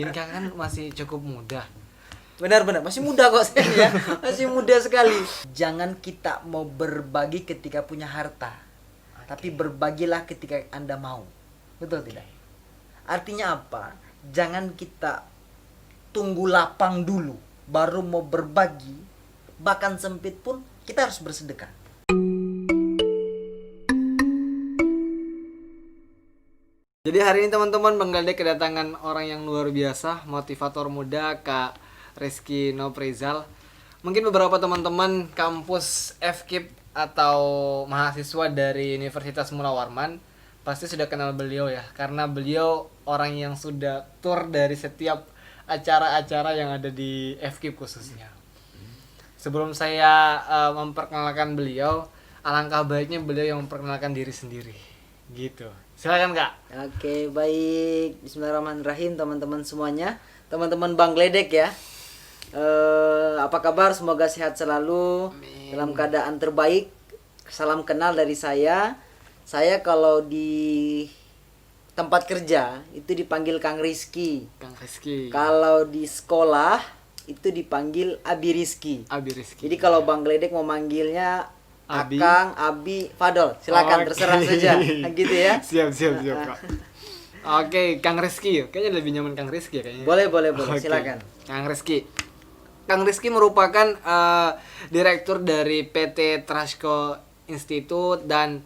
Ini kan masih cukup muda. Benar-benar masih muda kok saya ya. Masih muda sekali. Jangan kita mau berbagi ketika punya harta. Tapi berbagilah ketika Anda mau. Betul tidak? Artinya apa? Jangan kita tunggu lapang dulu baru mau berbagi. Bahkan sempit pun kita harus bersedekah. Jadi hari ini teman-teman Bang Galdek kedatangan orang yang luar biasa, motivator muda Kak Rizky Noprizal. Mungkin beberapa teman-teman kampus FKIP atau mahasiswa dari Universitas Mula Warman pasti sudah kenal beliau ya, karena beliau orang yang sudah tur dari setiap acara-acara yang ada di FKIP khususnya. Sebelum saya memperkenalkan beliau, alangkah baiknya beliau yang memperkenalkan diri sendiri. Gitu. Silakan Kak. Oke, baik. Bismillahirrahmanirrahim teman-teman semuanya. Teman-teman Bang Gledek ya. Apa kabar? Semoga sehat selalu. Amin. Dalam keadaan terbaik. Salam kenal dari saya. Saya kalau di tempat kerja itu dipanggil Kang Rizky. Kang Rizky. Kalau di sekolah itu dipanggil Abi Rizky. Abi Rizky. Jadi kalau Bang Gledek mau manggilnya Abi. Akang, Abi, Fadol, silakan Oke. terserah saja, gitu ya. Siap Kak. Oke, Kang Rizky. Kayaknya lebih nyaman Kang Rizky ya kayaknya. Boleh, Oke. silakan. Kang Rizky. Kang Rizky merupakan direktur dari PT Trashco Institute dan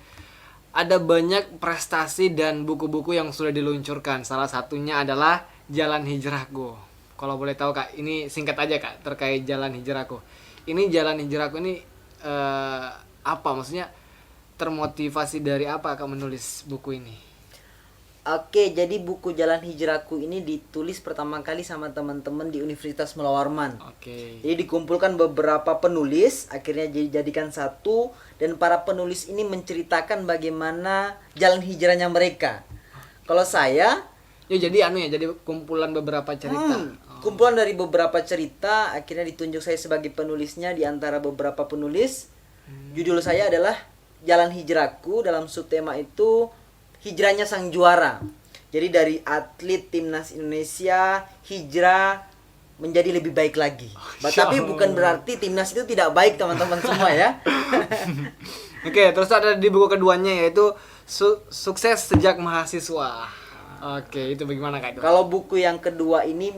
ada banyak prestasi dan buku-buku yang sudah diluncurkan. Salah satunya adalah Jalan Hijrahku. Kalau boleh tahu Kak, ini singkat aja Kak terkait Jalan Hijrahku. Ini Jalan Hijrahku ini apa maksudnya, termotivasi dari apa Kak menulis buku ini? Oke, jadi buku Jalan Hijrahku ini ditulis pertama kali sama teman-teman di Universitas Mula Warman. Oke. Jadi dikumpulkan beberapa penulis, akhirnya dijadikan satu, dan para penulis ini menceritakan bagaimana jalan hijrahnya mereka. Kalau saya, Ya jadi jadi kumpulan beberapa cerita. kumpulan dari beberapa cerita, akhirnya ditunjuk saya sebagai penulisnya di antara beberapa penulis. Judul saya adalah Jalan Hijrahku, dalam subtema itu hijrahnya sang juara. Jadi dari atlet timnas Indonesia hijrah menjadi lebih baik lagi. Tapi bukan berarti timnas itu tidak baik teman-teman semua ya. Oke, terus ada di buku keduanya yaitu Sukses Sejak Mahasiswa. Oke, itu bagaimana Kak itu? Kalau buku yang kedua ini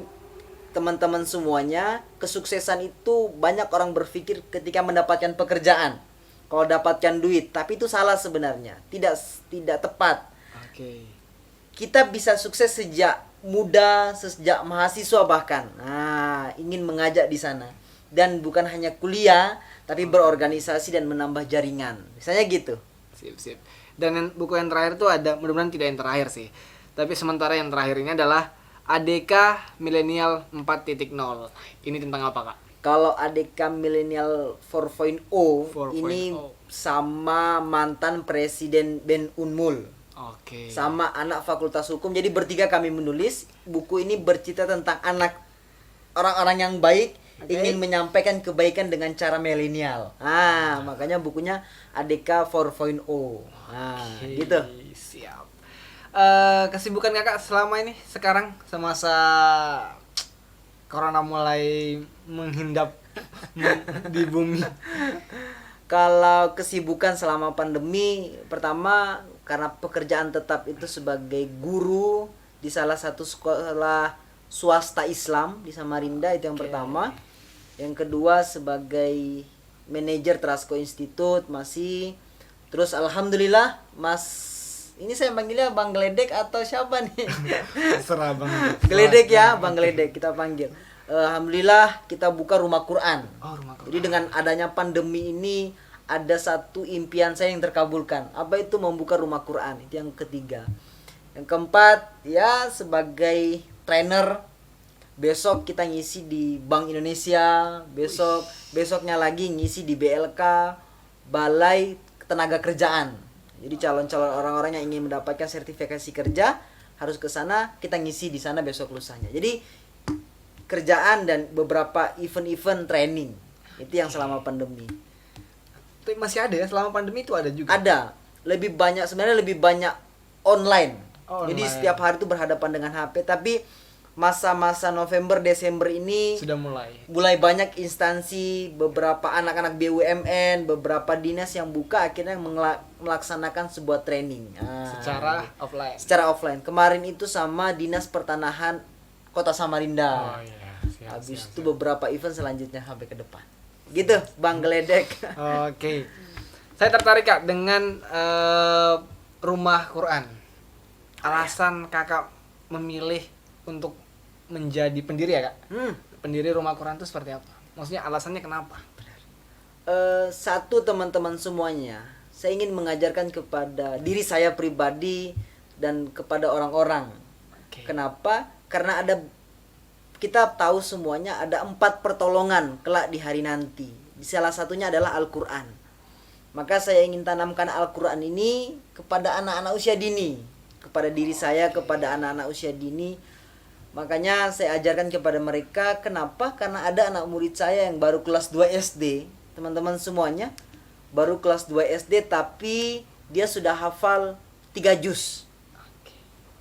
teman-teman semuanya, kesuksesan itu banyak orang berpikir ketika mendapatkan pekerjaan. Kalau dapatkan duit, tapi itu salah sebenarnya. Tidak tepat. Oke. Kita bisa sukses sejak muda, sejak mahasiswa bahkan. Nah, ingin mengajak di sana. Dan bukan hanya kuliah, tapi berorganisasi dan menambah jaringan. Misalnya gitu. Sip. Dan buku yang terakhir tuh ada, mudah-mudahan tidak yang terakhir sih. Tapi sementara yang terakhir ini adalah ADK Milenial 4.0. Ini tentang apa Kak? Kalau ADK Milenial 4.0 ini 4.0. sama mantan Presiden Ben Unmul. Oke. Sama anak Fakultas Hukum. Jadi bertiga kami menulis. Buku ini bercerita tentang anak orang-orang yang baik, ingin menyampaikan kebaikan dengan cara milenial. Makanya bukunya ADK 4.0. Gitu. Siap. Kesibukan Kakak selama ini sekarang semasa Corona mulai menghindap di bumi. Kalau kesibukan selama pandemi, pertama karena pekerjaan tetap itu sebagai guru di salah satu sekolah swasta Islam di Samarinda, itu yang pertama. Yang kedua sebagai manajer Trashco Institute masih. Terus alhamdulillah ini saya panggilnya Bang Gledek atau siapa nih? Terserah Bang. Gledek ya, Bang Gledek kita panggil. Alhamdulillah kita buka rumah Quran. Oh, rumah Quran. Jadi dengan adanya pandemi ini ada satu impian saya yang terkabulkan. Apa itu? Membuka rumah Quran. Itu yang ketiga. Yang keempat ya sebagai trainer. Besok kita ngisi di Bank Indonesia. Besoknya lagi ngisi di BLK, Balai Tenaga Kerjaan. Jadi calon-calon orang-orang yang ingin mendapatkan sertifikasi kerja harus ke sana, kita ngisi di sana besok lusanya. Jadi kerjaan dan beberapa event-event training. Itu yang selama pandemi. Tapi masih ada ya, selama pandemi itu ada juga. Ada. Sebenarnya lebih banyak online. Online. Jadi setiap hari itu berhadapan dengan HP, tapi masa-masa November Desember ini Sudah mulai. mulai banyak instansi, beberapa anak-anak BUMN, beberapa dinas yang buka akhirnya melaksanakan sebuah training. Secara offline. Secara offline. Kemarin itu sama Dinas Pertanahan Kota Oh Samarinda. iya, Habis itu beberapa event selanjutnya sampai ke depan. Gitu, Bang Geledek. Oke. Saya tertarik Kak dengan rumah Quran. Alasan Kakak memilih untuk menjadi pendiri ya Kak? Pendiri rumah Quran itu seperti apa? Maksudnya alasannya kenapa? Satu, teman-teman semuanya, saya ingin mengajarkan kepada diri saya pribadi dan kepada orang-orang. Oke. Kenapa? Karena kita tahu semuanya ada 4 pertolongan kelak di hari nanti. Salah satunya adalah Al-Quran. Maka saya ingin tanamkan Al-Quran ini kepada anak-anak usia dini, kepada diri saya, kepada anak-anak usia dini. Makanya saya ajarkan kepada mereka. Kenapa? Karena ada anak murid saya yang baru kelas 2 SD. Teman-teman semuanya baru kelas 2 SD tapi dia sudah hafal 3 juz.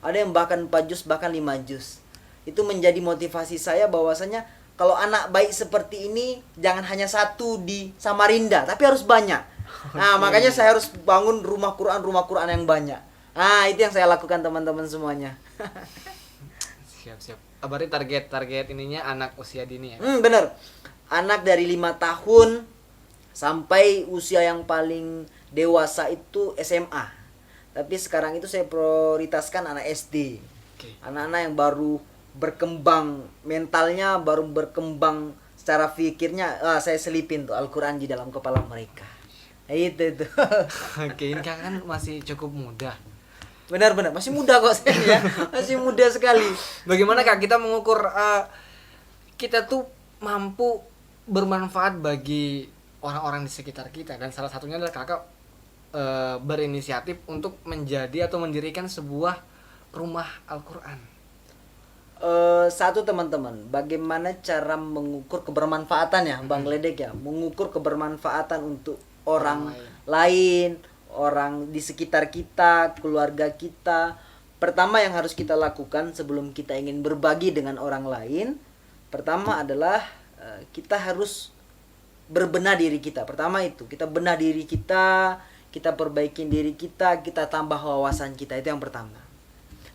Ada yang bahkan 4 juz, bahkan 5 juz. Itu menjadi motivasi saya bahwasanya kalau anak baik seperti ini jangan hanya satu di Samarinda, tapi harus banyak. Nah, makanya saya harus bangun rumah Quran yang banyak. Nah, itu yang saya lakukan teman-teman semuanya. Siap. Berarti target ininya anak usia dini ya? Bener. Anak dari 5 tahun sampai usia yang paling dewasa itu SMA. Tapi sekarang itu saya prioritaskan anak SD. Oke. Anak-anak yang baru berkembang mentalnya, baru berkembang secara fikirnya, saya selipin tuh Al-Quran di dalam kepala mereka. Nah, itu. Oke, ini Kakak kan masih cukup muda. Benar-benar masih muda kok saya ya. Masih muda sekali. Bagaimana Kak kita mengukur kita tuh mampu bermanfaat bagi orang-orang di sekitar kita, dan salah satunya adalah Kakak berinisiatif untuk menjadi atau mendirikan sebuah rumah Al-Quran. Satu, teman-teman, bagaimana cara mengukur kebermanfaatan ya, Bang Ledek ya, mengukur kebermanfaatan untuk orang lain, orang di sekitar kita, keluarga kita. Pertama yang harus kita lakukan sebelum kita ingin berbagi dengan orang lain, pertama adalah kita harus berbenah diri kita. Pertama itu, kita benah diri kita perbaikin diri kita tambah wawasan kita. Itu yang pertama.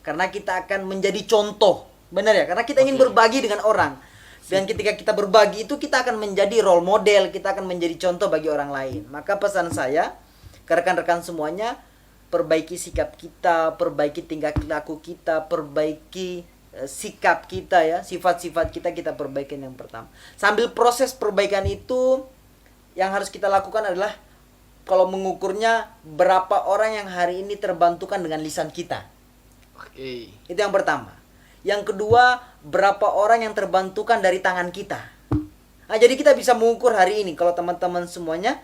Karena kita akan menjadi contoh. Benar ya? Karena kita ingin berbagi dengan orang. Dan ketika kita berbagi itu kita akan menjadi role model, kita akan menjadi contoh bagi orang lain. Maka pesan saya ke rekan-rekan semuanya, perbaiki sikap kita, perbaiki tingkah laku kita, perbaiki sikap kita ya, sifat-sifat kita perbaikin yang pertama. Sambil proses perbaikan itu, yang harus kita lakukan adalah kalau mengukurnya berapa orang yang hari ini terbantukan dengan lisan kita. Oke. Itu yang pertama. Yang kedua, berapa orang yang terbantukan dari tangan kita. Nah, jadi kita bisa mengukur hari ini. Kalau teman-teman semuanya,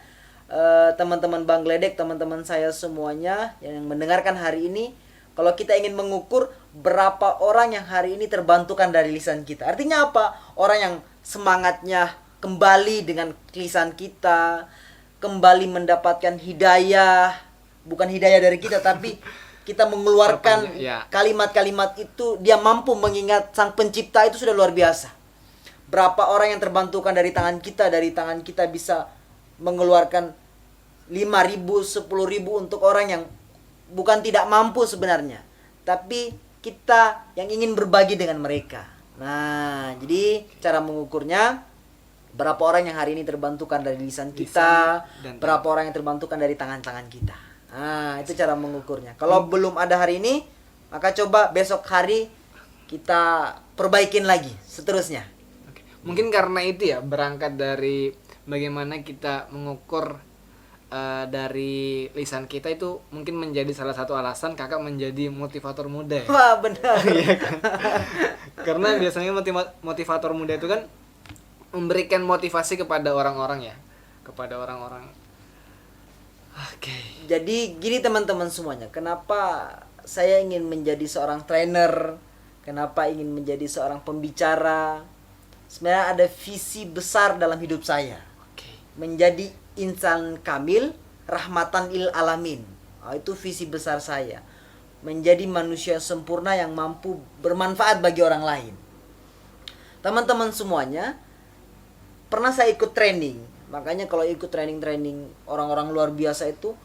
teman-teman Bang Ledek, teman-teman saya semuanya yang mendengarkan hari ini, kalau kita ingin mengukur berapa orang yang hari ini terbantukan dari lisan kita. Artinya apa? Orang yang semangatnya kembali dengan lisan kita, kembali mendapatkan hidayah, bukan hidayah dari kita, tapi kita mengeluarkan kalimat-kalimat itu, dia mampu mengingat Sang Pencipta, itu sudah luar biasa. Berapa orang yang terbantukan dari tangan kita bisa mengeluarkan 5.000, 10.000 untuk orang yang bukan tidak mampu sebenarnya, tapi kita yang ingin berbagi dengan mereka. Nah, jadi cara mengukurnya, berapa orang yang hari ini terbantukan dari lisan kita, berapa orang yang terbantukan dari tangan-tangan kita. Nah, itu cara mengukurnya. Kalau belum ada hari ini, maka coba besok hari kita perbaikin lagi seterusnya. Mungkin karena itu ya, berangkat dari bagaimana kita mengukur dari lisan kita, itu mungkin menjadi salah satu alasan Kakak menjadi motivator muda ya? Wah, benar. Iya kan? Karena biasanya motivator muda itu kan memberikan motivasi kepada orang-orang ya, kepada orang-orang. Oke. Jadi gini teman-teman semuanya, kenapa saya ingin menjadi seorang trainer, kenapa ingin menjadi seorang pembicara? Sebenarnya ada visi besar dalam hidup saya. Menjadi insan kamil, rahmatan lil alamin. Itu visi besar saya. Menjadi manusia sempurna yang mampu bermanfaat bagi orang lain. teman-teman semuanya, pernah saya ikut training. Makanya kalau ikut training orang-orang luar biasa itu,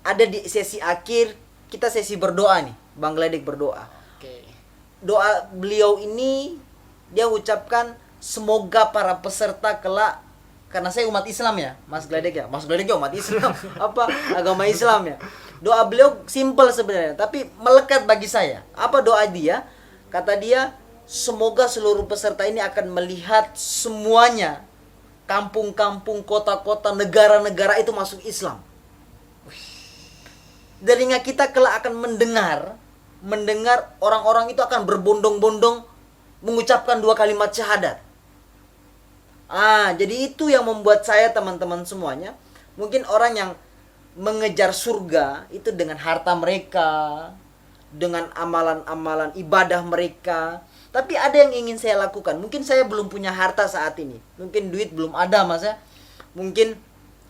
ada di sesi akhir kita sesi berdoa nih, Bang Gledek berdoa. Oke. Doa beliau ini dia ucapkan semoga para peserta kelak, karena saya umat Islam ya, Mas Gledek ya. Mas Gledek ya umat Islam, apa agama Islam ya. Doa beliau simple sebenarnya, tapi melekat bagi saya. Apa doa dia? Kata dia, semoga seluruh peserta ini akan melihat semuanya, kampung-kampung, kota-kota, negara-negara itu masuk Islam. Telinga kita kelak akan mendengar orang-orang itu akan berbondong-bondong mengucapkan 2 kalimat syahadat. Jadi itu yang membuat saya, teman-teman semuanya, mungkin orang yang mengejar surga itu dengan harta mereka, dengan amalan-amalan ibadah mereka. Tapi ada yang ingin saya lakukan. Mungkin saya belum punya harta saat ini. Mungkin duit belum ada, Mas ya. Mungkin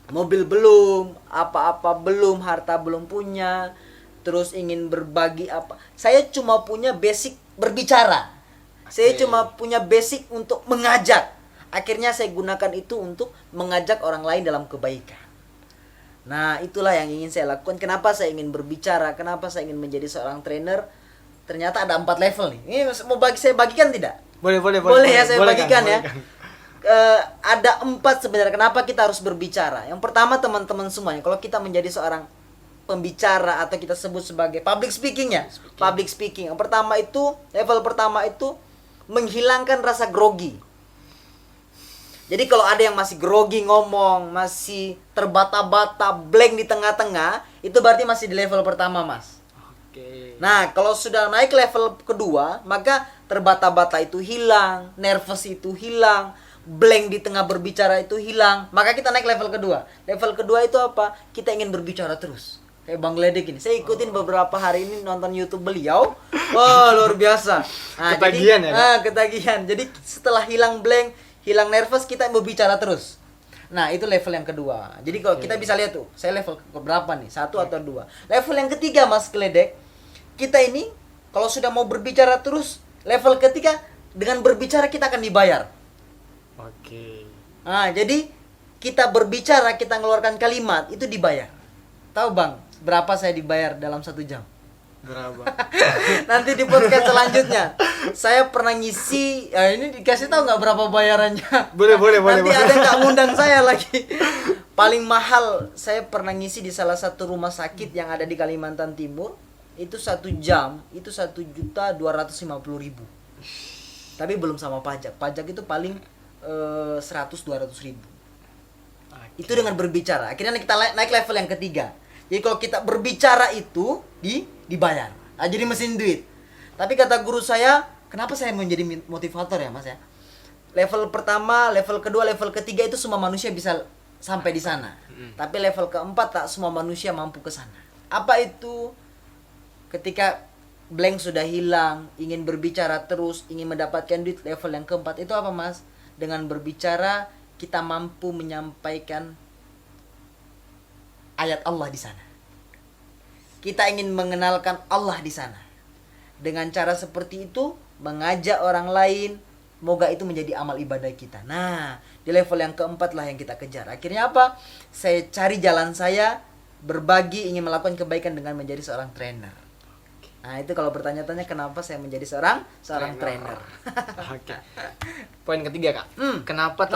mobil belum, apa-apa belum, harta belum punya, terus ingin berbagi apa. Saya cuma punya basic berbicara. Saya cuma punya basic untuk mengajak. Akhirnya saya gunakan itu untuk mengajak orang lain dalam kebaikan. Nah, itulah yang ingin saya lakukan. Kenapa saya ingin berbicara? Kenapa saya ingin menjadi seorang trainer? Ternyata ada 4 level nih. Ini mau saya bagikan tidak? Boleh Ya, saya boleh bagikan kan, ya. boleh kan. Ada 4 sebenarnya kenapa kita harus berbicara. Yang pertama, teman-teman semuanya, kalau kita menjadi seorang pembicara atau kita sebut sebagai public speaking ya. Public speaking. Yang pertama itu, level pertama itu menghilangkan rasa grogi. Jadi kalau ada yang masih grogi ngomong, masih terbata-bata, blank di tengah-tengah, itu berarti masih di level pertama, Mas. Oke. Nah, kalau sudah naik level kedua, maka terbata-bata itu hilang, nervous itu hilang, blank di tengah berbicara itu hilang. Maka kita naik level kedua. Level kedua itu apa? Kita ingin berbicara terus. Kayak Bang Gledek ini. Saya ikutin beberapa hari ini nonton YouTube beliau. Wah, luar biasa. Nah, Ketagihan jadi, ya, ketagihan. Jadi setelah hilang blank, hilang nervous, kita berbicara terus. Nah, itu level yang kedua. Jadi kalau kita bisa lihat tuh, saya level ke berapa nih? 1 atau 2. Level yang ketiga, Mas Gledek, kita ini kalau sudah mau berbicara terus, level ketiga, dengan berbicara kita akan dibayar. Oke. Nah, jadi kita berbicara, kita mengeluarkan kalimat, itu dibayar. Tahu Bang, berapa saya dibayar dalam 1 jam? Berapa? Nanti di podcast selanjutnya. Saya pernah ngisi, ini dikasih tahu nggak berapa bayarannya? Boleh. Nanti ada yang nggak ngundang saya lagi. Paling mahal saya pernah ngisi di salah satu rumah sakit yang ada di Kalimantan Timur. Itu 1 jam, itu 1.250.000. Tapi belum sama pajak. Pajak itu paling 100-200.000. Itu dengan berbicara. Akhirnya kita naik level yang ketiga. Jadi kalau kita berbicara itu dibayar. Jadi mesin duit. Tapi kata guru saya, kenapa saya menjadi motivator ya, Mas ya? Level pertama, level kedua, level ketiga itu semua manusia bisa sampai di sana. Tapi level keempat tak semua manusia mampu ke sana. Apa itu? Ketika blank sudah hilang, ingin berbicara terus, ingin mendapatkan duit, level yang keempat itu apa, Mas? Dengan berbicara kita mampu menyampaikan ayat Allah di sana. Kita ingin mengenalkan Allah di sana. Dengan cara seperti itu, mengajak orang lain, moga itu menjadi amal ibadah kita. Nah, di level yang keempat lah yang kita kejar. Akhirnya apa? Saya cari jalan saya, berbagi, ingin melakukan kebaikan dengan menjadi seorang trainer. Nah, itu kalau bertanya-tanya kenapa saya menjadi seorang trainer. Oke. Poin ketiga, Kak. Kenapa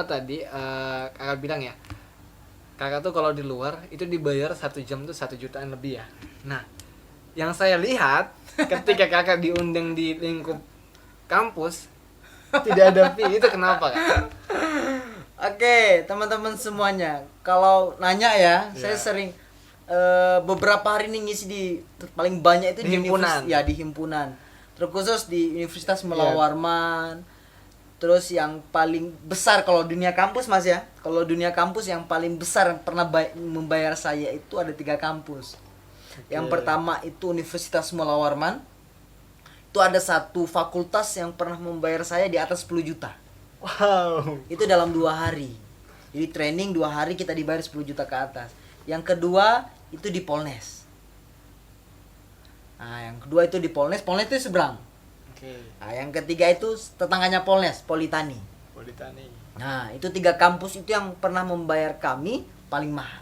tadi Kakak bilang ya, Kakak tuh kalau di luar itu dibayar 1 jam tuh 1 jutaan lebih ya. Nah, yang saya lihat ketika Kakak diundang di lingkup kampus tidak ada fee, itu kenapa, Kak? Oke, teman-teman semuanya, kalau nanya ya, saya sering beberapa hari ini ngisi di paling banyak itu Di himpunan. Di himpunan. Terkhusus di Universitas Mula Warman. Terus yang paling besar kalau dunia kampus, Mas ya. Kalau dunia kampus yang paling besar yang pernah membayar saya itu ada 3 kampus. Yang pertama itu Universitas Mula Warman. Itu ada 1 fakultas yang pernah membayar saya di atas 10 juta. Wow. Itu dalam 2 hari. Jadi training 2 hari kita dibayar 10 juta ke atas. Yang kedua itu di Polnes. Nah, yang kedua itu di Polnes. Polnes itu seberang. Oke. Nah, yang ketiga itu tetangganya Polnes, Politani. Politani. Nah, itu 3 kampus itu yang pernah membayar kami paling mahal.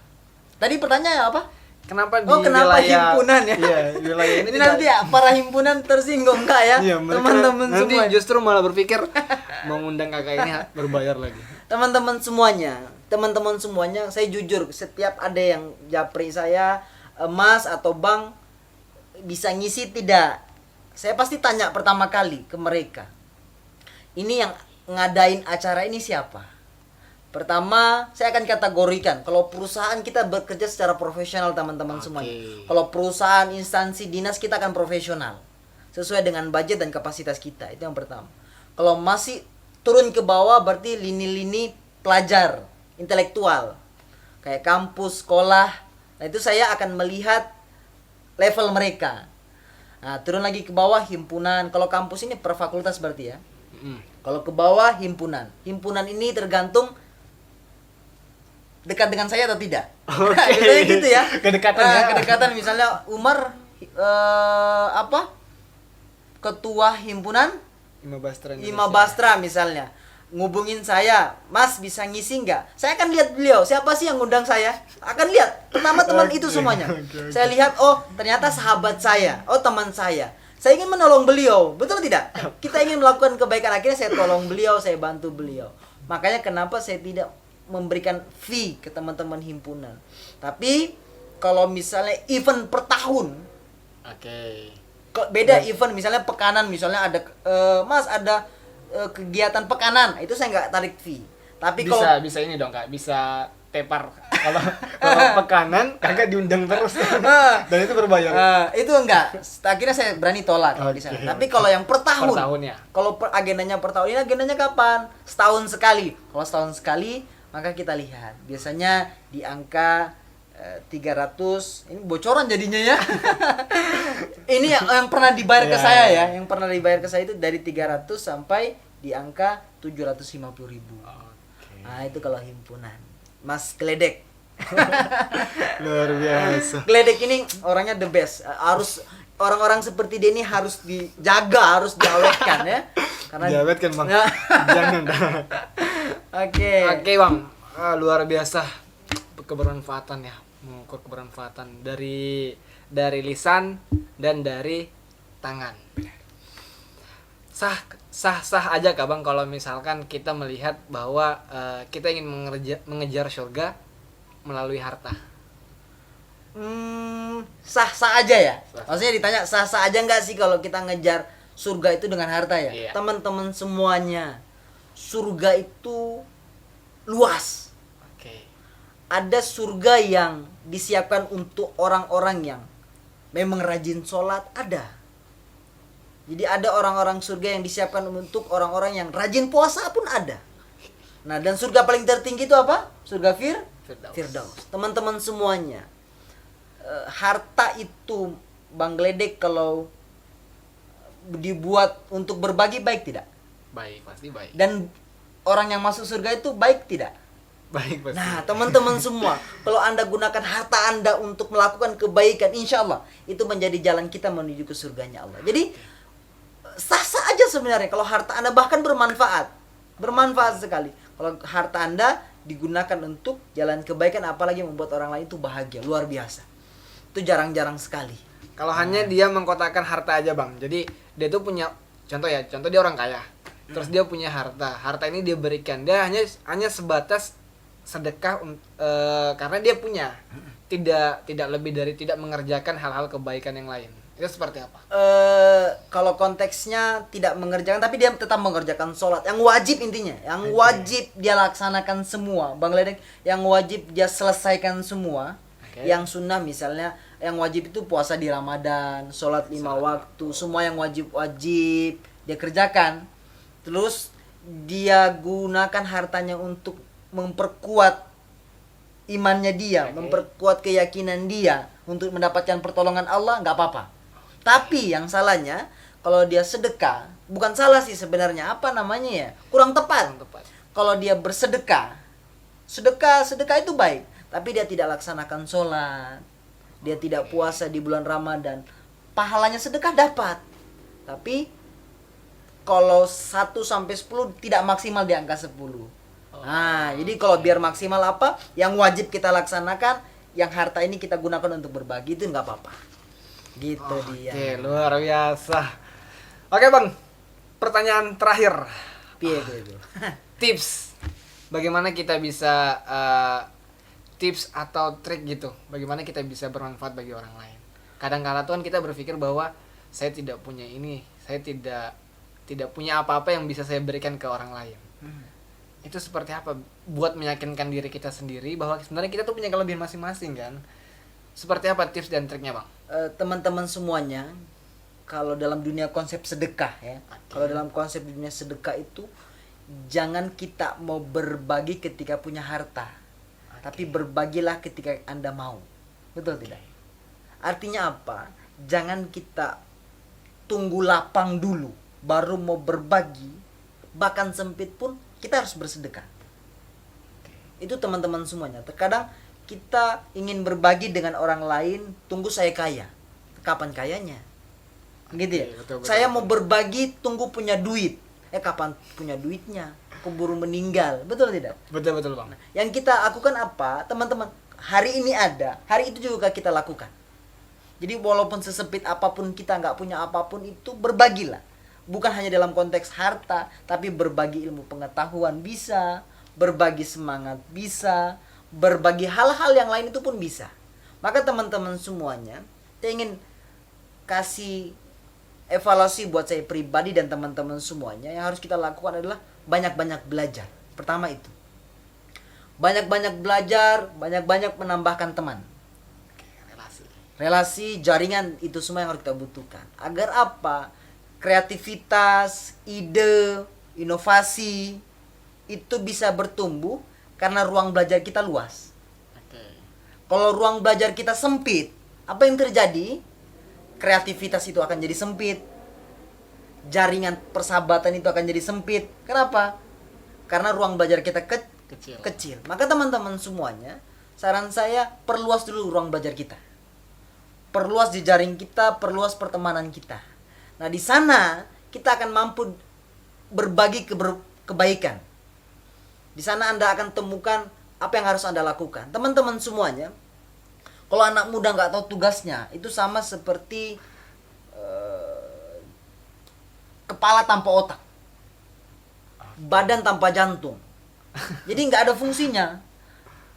Tadi pertanyaannya apa? Kenapa di Kenapa wilayah himpunan ya? Iya, di wilayah ini Ini nanti ya para himpunan tersinggung enggak ya? Iya, mereka Teman-teman nanti semua. justru malah berpikir mengundang kakak ini berbayar lagi. Teman-teman semuanya, saya jujur setiap ada yang japri saya, Mas atau Bang bisa ngisi tidak? Saya pasti tanya pertama kali ke mereka. Ini yang ngadain acara ini siapa? Pertama, saya akan kategorikan kalau perusahaan kita bekerja secara profesional teman-teman Oke. semuanya. Kalau perusahaan, instansi, dinas kita akan profesional sesuai dengan budget dan kapasitas kita. Itu yang pertama. Kalau masih turun ke bawah berarti lini-lini pelajar, intelektual. Kayak kampus, sekolah. Nah, itu saya akan melihat level mereka. Nah, turun lagi ke bawah himpunan. Kalau kampus ini per fakultas berarti ya. Kalau ke bawah himpunan. Himpunan ini tergantung dekat dengan saya atau tidak. Oke. Biasanya gitu ya. Kedekatan Nah, ya. kedekatan misalnya Umar ketua himpunan Ima Bastra Indonesia. Ima Bastra misalnya ngubungin saya, Mas bisa ngisi nggak? Saya akan lihat beliau, siapa sih yang ngundang saya? Akan lihat, pertama teman itu semuanya. Saya lihat, oh ternyata sahabat saya, oh teman saya. Saya ingin menolong beliau, betul tidak? Kita ingin melakukan kebaikan, akhirnya saya tolong beliau, saya bantu beliau. Makanya kenapa saya tidak memberikan fee ke teman-teman himpunan. Tapi kalau misalnya event per tahun, Oke. beda event misalnya pekanan, misalnya ada Mas ada kegiatan pekanan, itu saya nggak tarik fee. Tapi Bisa ini dong Kak, bisa tepar. Kalau pekanan Kakak diundang terus. Dan itu berbayar. itu enggak, akhirnya saya berani tolak kalau di sana. Tapi kalau yang per tahun, Per tahun ya? kalau agendanya per tahun, ini agendanya kapan? Setahun sekali. Kalau setahun sekali, maka kita lihat biasanya di angka 300. Ini bocoran jadinya ya. Ini yang pernah dibayar ke Ya, saya ya. ya. Yang pernah dibayar ke saya itu dari 300 sampai di angka 750.000. Oke. Nah, itu kalau himpunan. Mas Gledek. Luar biasa. Gledek ini orangnya the best. Harus orang-orang seperti dia ini harus dijaga, harus diawetkan ya. Karena Jawet kan Bang. Ya. Jangan. Oke. Oke Bang. Luar biasa kebermanfaatan ya. Mengukur kebermanfaatan dari lisan dan dari tangan. Sah aja Kak Bang kalau misalkan kita melihat bahwa kita ingin mengejar surga melalui harta. Sah-sah aja ya. Sah. Maksudnya ditanya sah-sah aja nggak sih kalau kita ngejar surga itu dengan harta ya? Iya. Teman-teman semuanya, surga itu luas. Oke. Ada surga yang disiapkan untuk orang-orang yang memang rajin sholat, ada. Jadi ada orang-orang surga yang disiapkan untuk orang-orang yang rajin puasa pun ada. Nah, dan surga paling tertinggi itu apa? Surga Firdaus. Teman-teman semuanya, harta itu Bang Gledek kalau dibuat untuk berbagi baik tidak? Baik, pasti baik. Dan orang yang masuk surga itu baik tidak? Baik pasti. Nah, teman-teman semua, kalau Anda gunakan harta Anda untuk melakukan kebaikan, insya Allah itu menjadi jalan kita menuju ke surganya Allah. Jadi sah-sah aja sebenarnya kalau harta Anda bahkan bermanfaat sekali. Kalau harta Anda digunakan untuk jalan kebaikan, apalagi membuat orang lain itu bahagia, luar biasa. Itu jarang-jarang sekali. Kalau hanya dia mengkotakkan harta aja Bang. Jadi dia tuh punya contoh dia orang kaya. Terus dia punya harta. Harta ini dia berikan. Dia hanya sebatas sedekah karena dia punya. Tidak lebih dari tidak mengerjakan hal-hal kebaikan yang lain. Itu seperti apa? Kalau konteksnya tidak mengerjakan, tapi dia tetap mengerjakan sholat yang wajib, intinya yang wajib dia laksanakan semua Bang Ledek, yang wajib dia selesaikan semua. Yang sunnah misalnya, yang wajib itu puasa di Ramadan, sholat 5 waktu, semua yang wajib dia kerjakan. Terus dia gunakan hartanya untuk memperkuat imannya dia, memperkuat keyakinan dia untuk mendapatkan pertolongan Allah, nggak apa-apa. Tapi yang salahnya kalau dia sedekah, bukan salah sih sebenarnya, apa namanya ya, kurang tepat. Kalau dia bersedekah, sedekah itu baik, tapi dia tidak laksanakan sholat, dia tidak puasa di bulan Ramadan, pahalanya sedekah dapat, tapi kalau 1 sampai 10 tidak maksimal di angka 10. Nah, jadi kalau biar maksimal apa? Yang wajib kita laksanakan, yang harta ini kita gunakan untuk berbagi, itu nggak apa-apa. Gitu dia. Oke, luar biasa. Oke Bang, pertanyaan terakhir. Piye itu? Tips, bagaimana kita bisa tips atau trik gitu, bagaimana kita bisa bermanfaat bagi orang lain. Kadang-kala tuh kan kita berpikir bahwa saya tidak punya ini, saya tidak punya apa-apa yang bisa saya berikan ke orang lain. Itu seperti apa buat meyakinkan diri kita sendiri bahwa sebenarnya kita tuh punya kelebihan masing-masing kan. Seperti apa tips dan triknya Bang? Teman-teman semuanya, kalau dalam dunia konsep sedekah ya, kalau dalam konsep dunia sedekah itu jangan kita mau berbagi ketika punya harta, tapi berbagilah ketika Anda mau. Betul tidak? Artinya apa? Jangan kita tunggu lapang dulu baru mau berbagi, bahkan sempit pun kita harus bersedekah. Itu teman-teman semuanya. Terkadang kita ingin berbagi dengan orang lain, tunggu saya kaya. Kapan kayanya? Gitu ya. Betul, saya mau berbagi tunggu punya duit. Kapan punya duitnya? Keburu meninggal. Betul tidak? Betul Bang. Yang kita lakukan apa? Teman-teman, hari ini ada, hari itu juga kita lakukan. Jadi walaupun sesempit apapun kita nggak punya apapun itu, berbagilah. Bukan hanya dalam konteks harta, tapi berbagi ilmu pengetahuan bisa, berbagi semangat bisa, berbagi hal-hal yang lain itu pun bisa. Maka teman-teman semuanya, saya ingin kasih evaluasi buat saya pribadi dan teman-teman semuanya. Yang harus kita lakukan adalah banyak-banyak belajar. Pertama itu, banyak-banyak belajar, banyak-banyak menambahkan teman. Relasi, jaringan, itu semua yang harus kita butuhkan. Agar apa? Kreativitas, ide, inovasi itu bisa bertumbuh karena ruang belajar kita luas. Kalau ruang belajar kita sempit, apa yang terjadi? Kreativitas itu akan jadi sempit. Jaringan persahabatan itu akan jadi sempit. Kenapa? Karena ruang belajar kita kecil. Maka teman-teman semuanya, saran saya perluas dulu ruang belajar kita. Perluas jejaring kita, perluas pertemanan kita. Nah, di sana kita akan mampu berbagi kebaikan. Di sana Anda akan temukan apa yang harus Anda lakukan. Teman-teman semuanya, kalau anak muda nggak tahu tugasnya, itu sama seperti kepala tanpa otak, badan tanpa jantung. Jadi nggak ada fungsinya.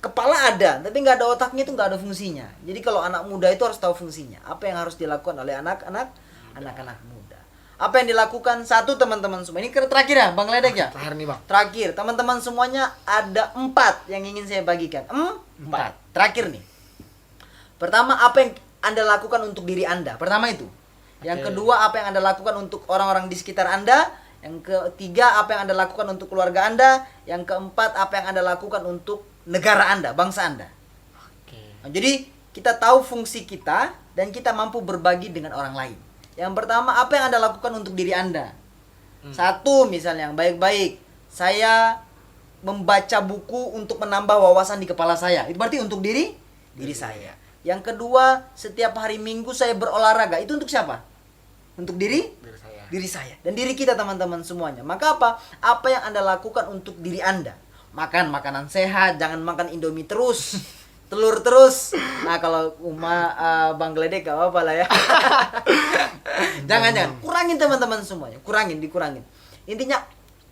Kepala ada, tapi nggak ada otaknya, itu nggak ada fungsinya. Jadi kalau anak muda itu harus tahu fungsinya. Apa yang harus dilakukan oleh anak-anak muda. Apa yang dilakukan? Satu, teman-teman semua. Ini terakhir ya, Bang Ledek ya? Terakhir nih Bang. Terakhir, teman-teman semuanya ada 4 yang ingin saya bagikan. 4. Terakhir nih. Pertama, apa yang Anda lakukan untuk diri Anda? Pertama itu. Yang kedua, apa yang Anda lakukan untuk orang-orang di sekitar Anda? Yang ketiga, apa yang Anda lakukan untuk keluarga Anda? Yang keempat, apa yang Anda lakukan untuk negara Anda, bangsa Anda? Nah, jadi kita tahu fungsi kita dan kita mampu berbagi dengan orang lain. Yang pertama, apa yang Anda lakukan untuk diri Anda? Satu, misalnya yang baik-baik, saya membaca buku untuk menambah wawasan di kepala saya. Itu berarti untuk diri saya. Yang kedua, setiap hari Minggu saya berolahraga. Itu untuk siapa? Untuk diri saya. Dan diri kita, teman-teman semuanya. Maka apa? Apa yang Anda lakukan untuk diri Anda? Makan makanan sehat, jangan makan Indomie terus, telur terus. Nah, kalau Bang Gledek gak apa-apa lah ya. Jangan. Kurangin teman-teman semuanya. Dikurangin. Intinya,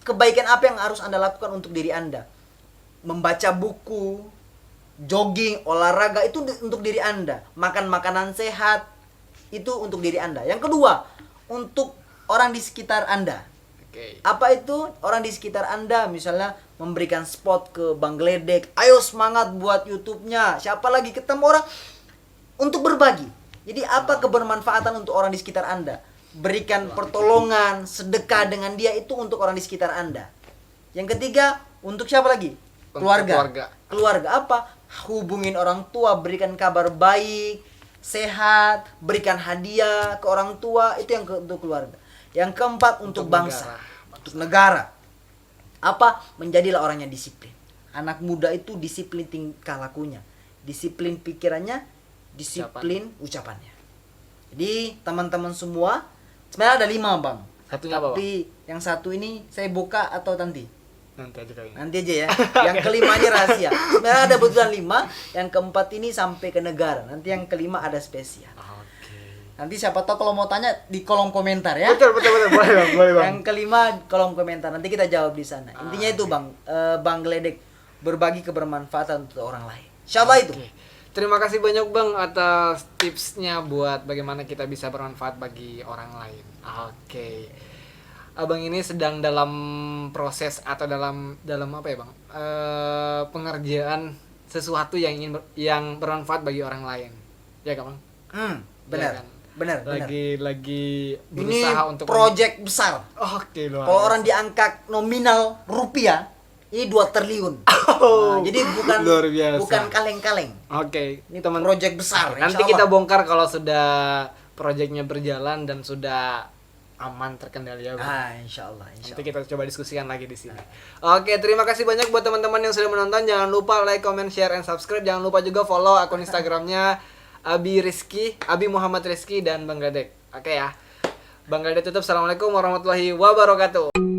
kebaikan apa yang harus Anda lakukan untuk diri Anda? Membaca buku, jogging, olahraga, itu untuk diri Anda. Makan makanan sehat, itu untuk diri Anda. Yang kedua, untuk orang di sekitar Anda. Apa itu? Orang di sekitar Anda, misalnya memberikan spot ke Bang Gledek, ayo semangat buat YouTube-nya. Siapa lagi ketemu orang untuk berbagi. Jadi apa kebermanfaatan untuk orang di sekitar Anda? Berikan pertolongan, sedekah dengan dia, itu untuk orang di sekitar Anda. Yang ketiga, untuk siapa lagi? Keluarga apa? Hubungin orang tua, berikan kabar baik, sehat, berikan hadiah ke orang tua, itu yang untuk keluarga. Yang keempat, untuk bangsa, untuk negara. Apa? Menjadilah orang yang disiplin. Anak muda itu disiplin tingkah lakunya, disiplin pikirannya, disiplin ucapannya. Jadi teman-teman semua, sebenarnya ada 5 Bang. Satunya apa, Bang? Tapi Yang satu ini saya buka atau nanti? Nanti aja kayaknya. Nanti aja ya. Yang kelimanya rahasia. Sebenarnya ada betulan 5, yang keempat ini sampai ke negara. Nanti yang kelima ada spesial. Oke. Nanti siapa tahu kalau mau tanya di kolom komentar ya. Betul. Boleh bang, boleh bang. Yang kelima kolom komentar. Nanti kita jawab di sana. Intinya itu bang, Bang Gledek berbagi kebermanfaatan untuk orang lain. Insyaallah itu. Oke. Terima kasih banyak bang atas tipsnya buat bagaimana kita bisa bermanfaat bagi orang lain. Oke. Abang ini sedang dalam proses atau dalam apa ya bang? Pengerjaan sesuatu yang bermanfaat bagi orang lain. Ya kan bang? Benar. Ya kan? Benar. Lagi Ini berusaha untuk project besar. Oke, luar Kalau biasa. orang diangkat nominal rupiah, ini 2 triliun. Oh, Nah, jadi luar biasa. bukan kaleng-kaleng. Oke, Ini teman. project besar. Nanti insya kita Allah. bongkar kalau sudah proyeknya berjalan dan sudah aman terkendali ya, Bang. Insya Allah. Nanti kita coba diskusikan lagi di sini. Oke, terima kasih banyak buat teman-teman yang sudah menonton. Jangan lupa like, comment, share, and subscribe. Jangan lupa juga follow akun Instagramnya Abi Muhammad Rizky dan Bang Gledek. Oke ya. Bang Gledek tutup. Assalamualaikum warahmatullahi wabarakatuh.